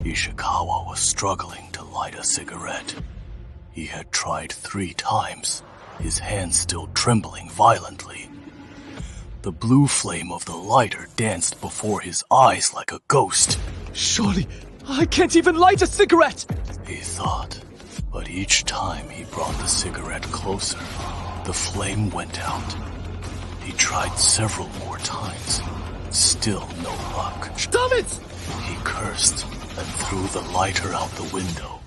Ishikawa was struggling to light a cigarette. He had tried 3 times, his hands still trembling violently. The blue flame of the lighter danced before his eyes like a ghost. Surely, I can't even light a cigarette! He thought, but each time he brought the cigarette closer, the flame went out. He tried several more times. Still no luck. Stop it! He cursed and threw the lighter out the window.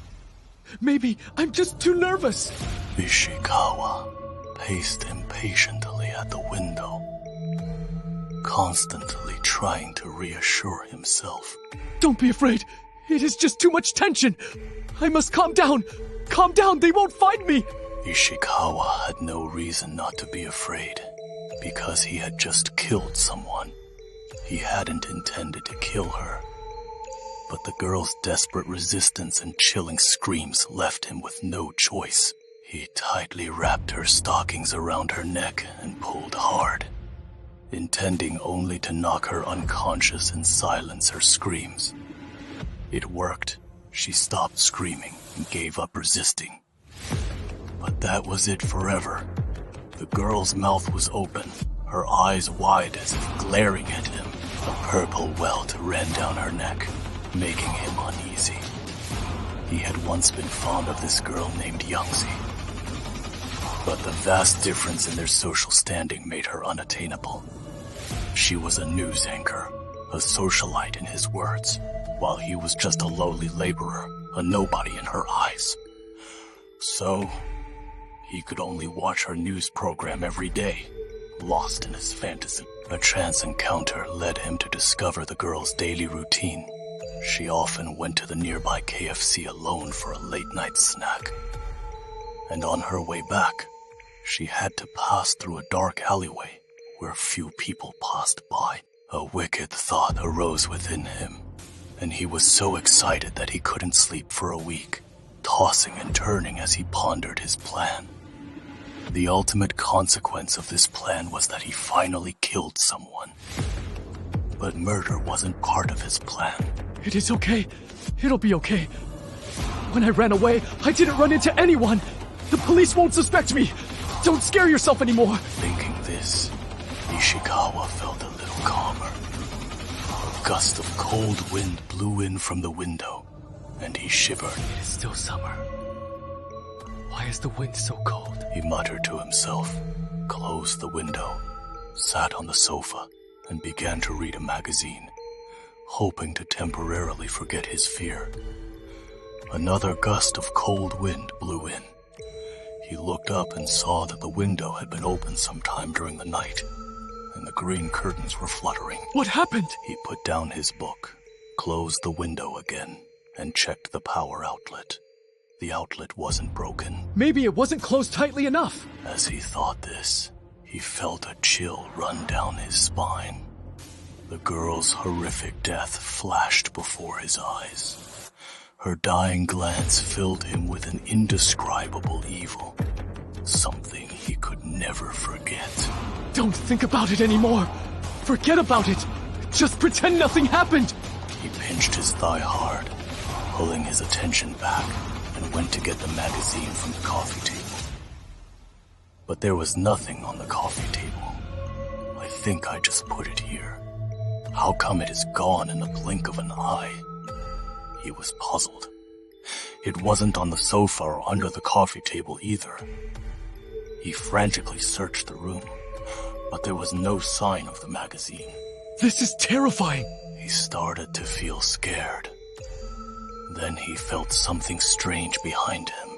Maybe I'm just too nervous. Ishikawa paced impatiently at the window, constantly trying to reassure himself. Don't be afraid. It is just too much tension. I must calm down. Calm down, they won't find me. Ishikawa had no reason not to be afraid, because he had just killed someone. He hadn't intended to kill her, but the girl's desperate resistance and chilling screams left him with no choice. He tightly wrapped her stockings around her neck and pulled hard, intending only to knock her unconscious and silence her screams. It worked. She stopped screaming and gave up resisting. But that was it forever. The girl's mouth was open, her eyes wide as if glaring at him. A purple welt ran down her neck, making him uneasy. He had once been fond of this girl named Youngsie, but the vast difference in their social standing made her unattainable. She was a news anchor, a socialite in his words, while he was just a lowly laborer, a nobody in her eyes. So, he could only watch her news program every day, lost in his fantasy. A chance encounter led him to discover the girl's daily routine. She often went to the nearby KFC alone for a late-night snack. And on her way back, she had to pass through a dark alleyway where few people passed by. A wicked thought arose within him, and he was so excited that he couldn't sleep for a week, tossing and turning as he pondered his plan. The ultimate consequence of this plan was that he finally killed someone. But murder wasn't part of his plan. It is okay. It'll be okay. When I ran away, I didn't run into anyone. The police won't suspect me. Don't scare yourself anymore. Thinking this, Ishikawa felt a little calmer. A gust of cold wind blew in from the window, and he shivered. It is still summer. Why is the wind so cold? He muttered to himself, closed the window, sat on the sofa, and began to read a magazine, hoping to temporarily forget his fear. Another gust of cold wind blew in. He looked up and saw that the window had been opened sometime during the night, and the green curtains were fluttering. What happened? He put down his book, closed the window again, and checked the power outlet. The outlet wasn't broken. Maybe it wasn't closed tightly enough. As he thought this, he felt a chill run down his spine. The girl's horrific death flashed before his eyes. Her dying glance filled him with an indescribable evil, something he could never forget. Don't think about it anymore. Forget about it. Just pretend nothing happened. He pinched his thigh hard, pulling his attention back, and went to get the magazine from the coffee table. But there was nothing on the coffee table. I think I just put it here. How come it is gone in the blink of an eye? He was puzzled. It wasn't on the sofa or under the coffee table either. He frantically searched the room, but there was no sign of the magazine. This is terrifying. He started to feel scared. Then he felt something strange behind him.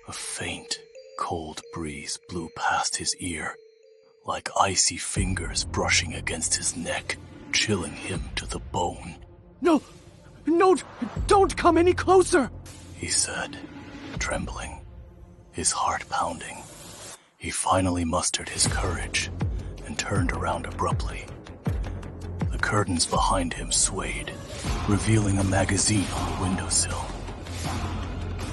A faint, cold breeze blew past his ear, like icy fingers brushing against his neck, chilling him to the bone. No, don't come any closer, he said, trembling, his heart pounding. He finally mustered his courage and turned around abruptly. The curtains behind him swayed, revealing a magazine on the windowsill.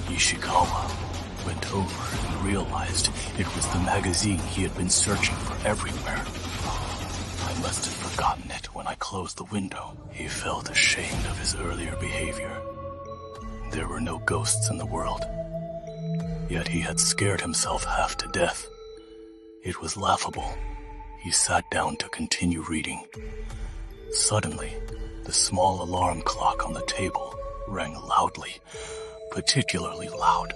Ishikawa went over and realized it was the magazine he had been searching for everywhere. A must have forgotten it when I closed the window. He felt ashamed of his earlier behavior. There were no ghosts in the world. Yet he had scared himself half to death. It was laughable. He sat down to continue reading. Suddenly, the small alarm clock on the table rang loudly, particularly loud,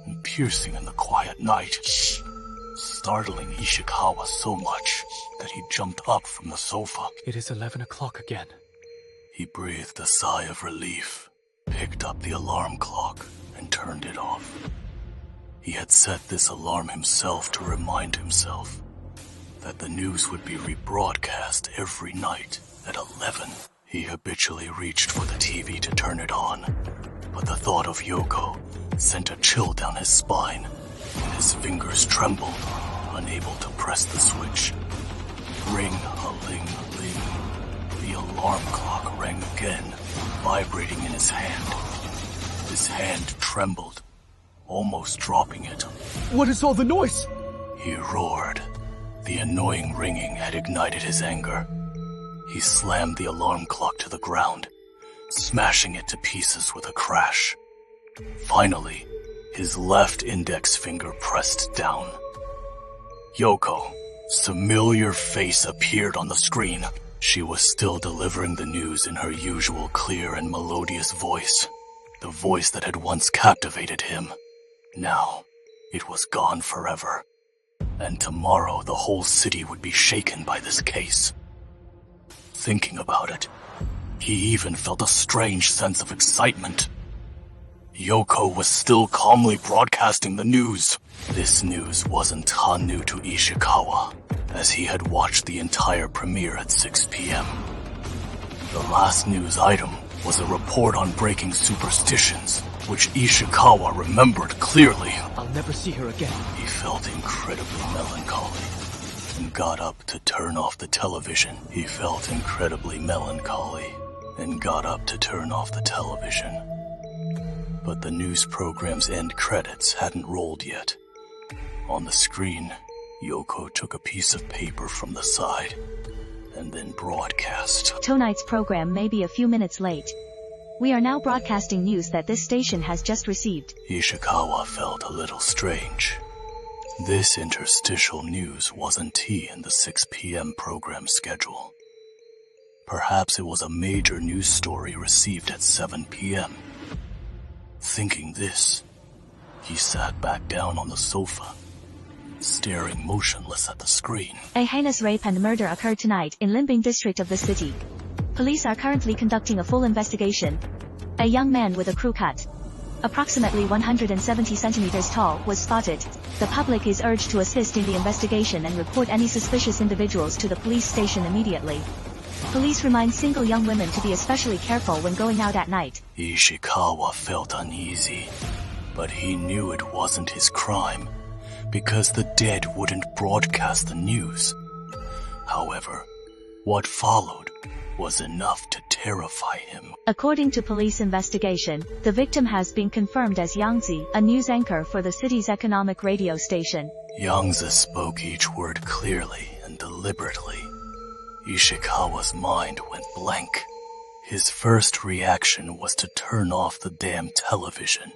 and piercing in the quiet night, startling Ishikawa so much that he jumped up from the sofa. It is 11 o'clock again. He breathed a sigh of relief, picked up the alarm clock, and turned it off. He had set this alarm himself to remind himself that the news would be rebroadcast every night at 11. He habitually reached for the TV to turn it on, but the thought of Yoko sent a chill down his spine, and his fingers trembled, unable to press the switch. Ring-a-ling-a-ling. The alarm clock rang again, vibrating in his hand. His hand trembled, almost dropping it. What is all the noise? He roared. The annoying ringing had ignited his anger. He slammed the alarm clock to the ground, smashing it to pieces with a crash. Finally, his left index finger pressed down. Yoko's familiar face appeared on the screen. She was still delivering the news in her usual clear and melodious voice, the voice that had once captivated him. Now, it was gone forever, and tomorrow the whole city would be shaken by this case. Thinking about it, he even felt a strange sense of excitement. Yoko was still calmly broadcasting the news. This news wasn't new to Ishikawa, as he had watched the entire premiere at 6 p.m. The last news item was a report on breaking superstitions, which Ishikawa remembered clearly. I'll never see her again. He felt incredibly melancholy and got up to turn off the television. But the news program's end credits hadn't rolled yet. On the screen, Yoko took a piece of paper from the side and then broadcast. Tonight's program may be a few minutes late. We are now broadcasting news that this station has just received. Ishikawa felt a little strange. This interstitial news wasn't in the 6 p.m. program schedule. Perhaps it was a major news story received at 7 p.m. Thinking this, he sat back down on the sofa, staring motionless at the screen. A heinous rape and murder occurred tonight in Limbing district of the city. Police are currently conducting a full investigation. A young man with a crew cut, approximately 170 centimeters tall, was spotted. The public is urged to assist in the investigation and report any suspicious individuals to the police station immediately. Police remind single young women to be especially careful when going out at night. Ishikawa felt uneasy, but he knew it wasn't his crime, because the dead wouldn't broadcast the news. However, what followed was enough to terrify him. According to police investigation, the victim has been confirmed as Yangzi, a news anchor for the city's economic radio station. Yangzi spoke each word clearly and deliberately. Ishikawa's mind went blank. His first reaction was to turn off the damn television,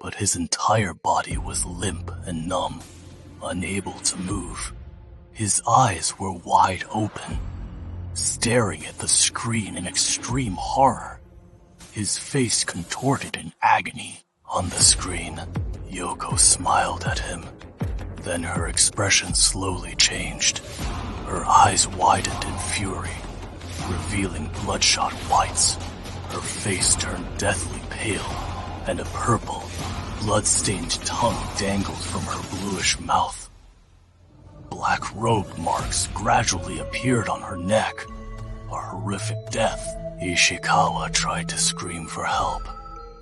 but his entire body was limp and numb, unable to move. His eyes were wide open, staring at the screen in extreme horror, his face contorted in agony. On the screen, Yoko smiled at him. Then her expression slowly changed. Her eyes widened in fury, revealing bloodshot whites. Her face turned deathly pale, and a purple, blood-stained tongue dangled from her bluish mouth. Black robe marks gradually appeared on her neck. A horrific death. Ishikawa tried to scream for help,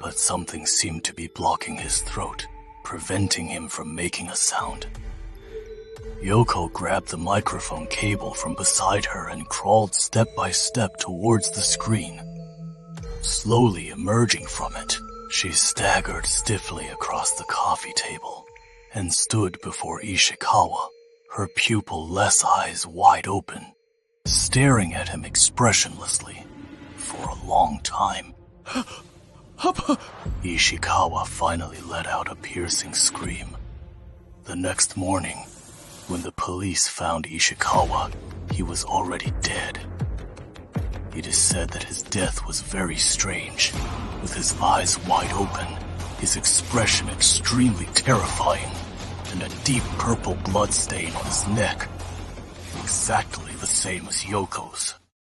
but something seemed to be blocking his throat, preventing him from making a sound. Yoko grabbed the microphone cable from beside her and crawled step by step towards the screen. Slowly emerging from it, she staggered stiffly across the coffee table and stood before Ishikawa, her pupil-less eyes wide open, staring at him expressionlessly for a long time. Ishikawa finally let out a piercing scream. The next morning, when the police found Ishikawa, he was already dead. It is said that his death was very strange, with his eyes wide open, his expression extremely terrifying, and a deep purple blood stain on his neck, exactly the same as Yoko's.